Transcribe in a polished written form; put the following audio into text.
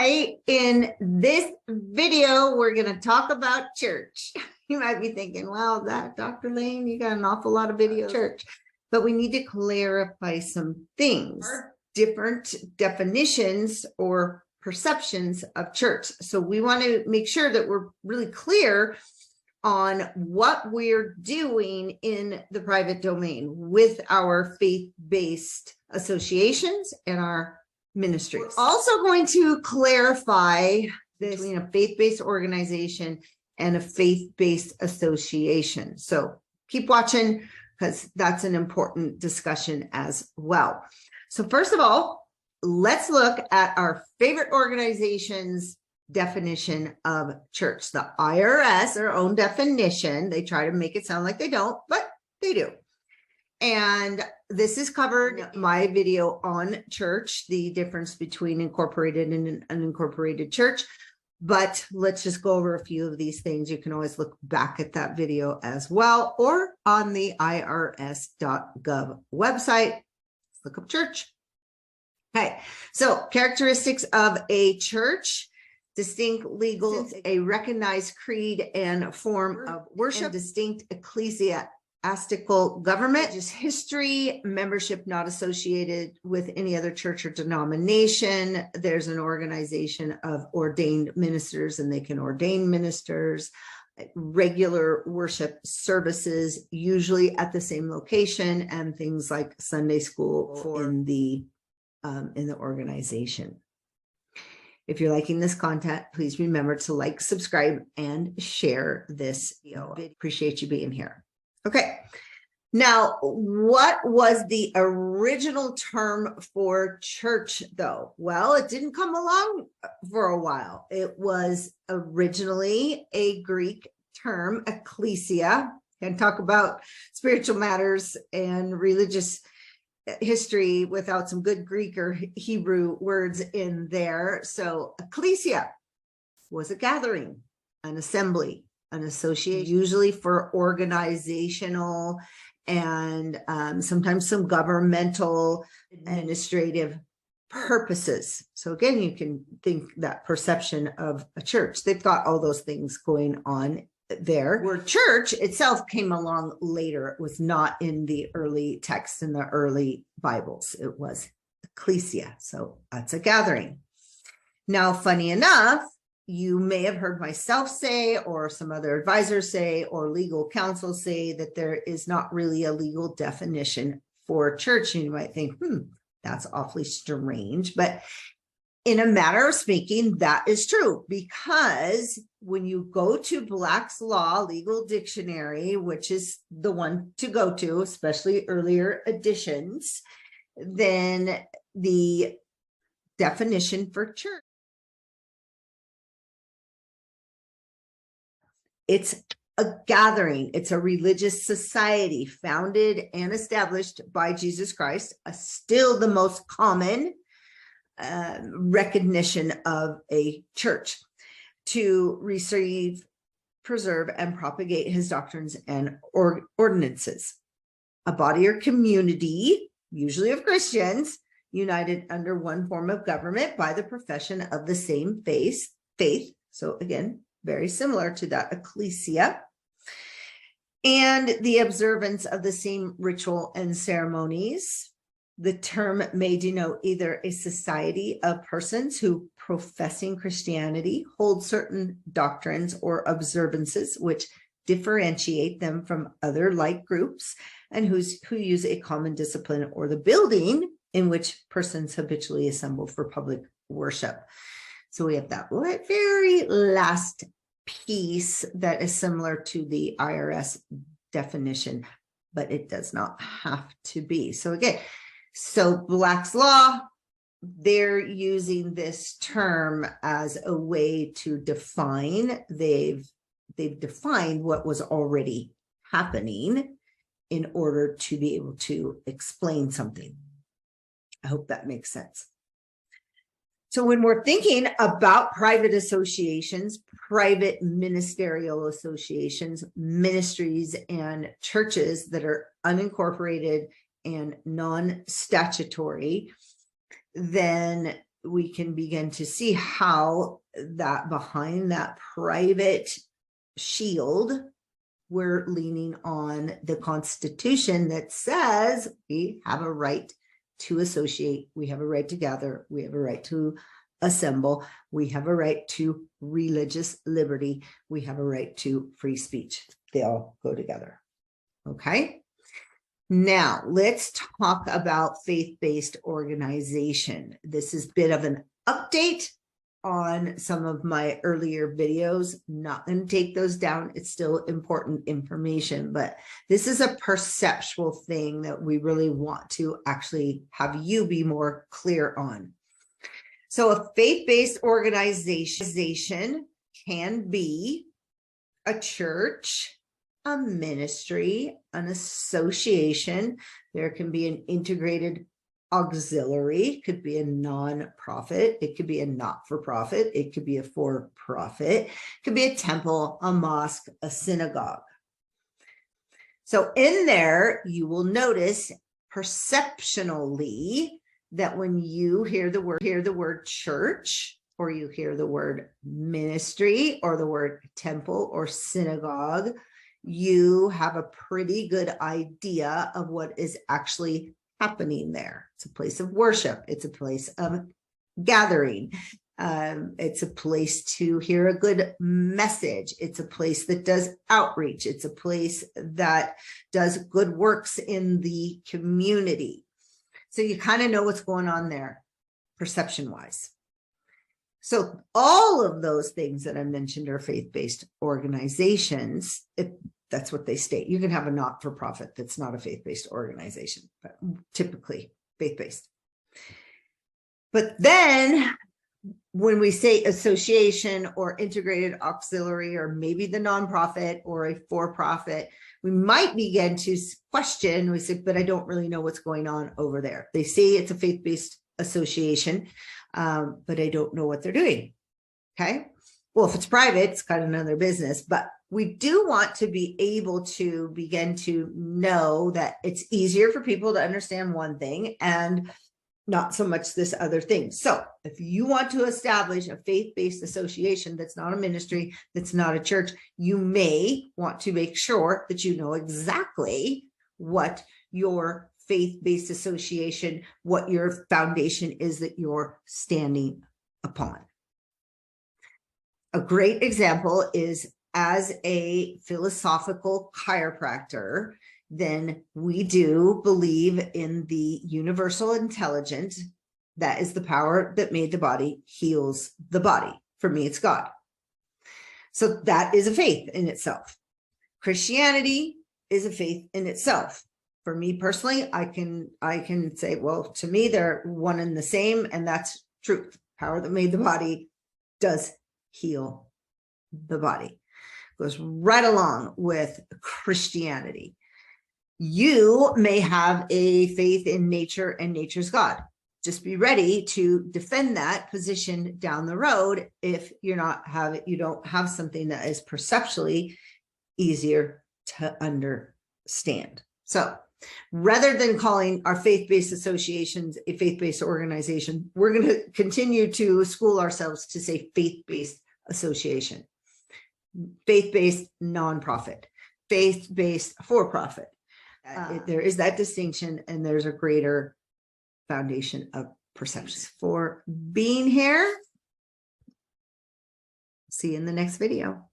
Hi, in this video, we're going to talk about church. You might be thinking, wow, that Dr. Lane, you got an awful lot of video church, but we need to clarify some things, different definitions or perceptions of church. So we want to make sure that we're really clear on what we're doing in the private domain with our faith-based associations and our ministries. We're also going to clarify this between a faith-based organization and a faith-based association. So keep watching because that's an important discussion as well. So first of all, let's look at our favorite organization's definition of church. The IRS, their own definition. They try to make it sound like they don't, but they do. And this is covered in my video on church, the difference between incorporated and an unincorporated church. But let's just go over a few of these things. You can always look back at that video as well, or on the irs.gov website. Look up church. Okay, so characteristics of a church: distinct legal, a recognized creed and form of worship, distinct ecclesiastical government, just history, membership not associated with any other church or denomination. There's an organization of ordained ministers, and they can ordain ministers. Regular worship services, usually at the same location, and things like Sunday school in the organization. If you're liking this content, please remember to like, subscribe, and share this video. Appreciate you being here. Okay, now what was the original term for church though? Well, it didn't come along for a while. It was originally a Greek term, ecclesia. Can't talk about spiritual matters and religious history without some good Greek or Hebrew words in there. So ecclesia was a gathering, an assembly, an association, usually for organizational and sometimes some governmental administrative purposes. So again, you can think that perception of a church. They've got all those things going on there. Word church itself came along later. It was not in the early texts in the early Bibles. It was ecclesia. So that's a gathering. Now, funny enough, you may have heard myself say, or some other advisors say, or legal counsel say that there is not really a legal definition for church. And you might think, that's awfully strange. But in a matter of speaking, that is true, because when you go to Black's Law Legal Dictionary, which is the one to go to, especially earlier editions, then the definition for church: it's a gathering. It's a religious society founded and established by Jesus Christ, still the most common recognition of a church, to receive, preserve, and propagate his doctrines and ordinances. A body or community, usually of Christians, united under one form of government by the profession of the same faith. So again, very similar to that ecclesia, and the observance of the same ritual and ceremonies. The term may denote either a society of persons who, professing Christianity, hold certain doctrines or observances which differentiate them from other like groups, and who use a common discipline or the building in which persons habitually assemble for public worship. So we have that very last piece that is similar to the IRS definition, but it does not have to be. So again, so Black's Law, they're using this term as a way to define. They've defined what was already happening in order to be able to explain something. I hope that makes sense. So when we're thinking about private associations, private ministerial associations, ministries, and churches that are unincorporated and non-statutory, then we can begin to see how that behind that private shield, we're leaning on the Constitution that says we have a right to associate, we have a right to gather, we have a right to assemble, we have a right to religious liberty, we have a right to free speech. They all go together. Okay. Now let's talk about faith-based organization. This is a bit of an update on some of my earlier videos. Not going to take those down. It's still important information, but this is a perceptual thing that we really want to actually have you be more clear on. So a faith-based organization can be a church, a ministry, an association. There can be an integrated auxiliary, could be a non-profit, it could be a not-for-profit, it could be a for-profit, it could be a temple, a mosque, a synagogue. So in there, you will notice perceptionally that when you hear the word church, or you hear the word ministry, or the word temple or synagogue, you have a pretty good idea of what is actually happening there. It's a place of worship. It's a place of gathering. It's a place to hear a good message. It's a place that does outreach. It's a place that does good works in the community. So you kind of know what's going on there, perception-wise. So all of those things that I mentioned are faith-based organizations. That's what they state. You can have a not-for-profit that's not a faith-based organization, but typically faith-based. But then when we say association or integrated auxiliary, or maybe the nonprofit or a for-profit, we might begin to question, we say, but I don't really know what's going on over there. They say it's a faith-based association, but I don't know what they're doing. Okay. Well, if it's private, it's kind of none of their business, but we do want to be able to begin to know that it's easier for people to understand one thing and not so much this other thing. So if you want to establish a faith-based association that's not a ministry, that's not a church, you may want to make sure that you know exactly what your faith-based association, what your foundation is that you're standing upon. A great example is, as a philosophical chiropractor, then we do believe in the universal intelligence. That is the power that made the body, heals the body. For me, it's God. So that is a faith in itself. Christianity is a faith in itself. For me personally, I can say, well, to me, they're one and the same, and that's truth. Power that made the body does heal the body. Goes right along with Christianity. You may have a faith in nature and nature's God. Just be ready to defend that position down the road if you don't have something that is perceptually easier to understand. So rather than calling our faith-based associations a faith-based organization, we're going to continue to school ourselves to say faith-based association, faith-based nonprofit, faith-based for-profit. There is that distinction, and there's a greater foundation of perceptions. For being here, see you in the next video.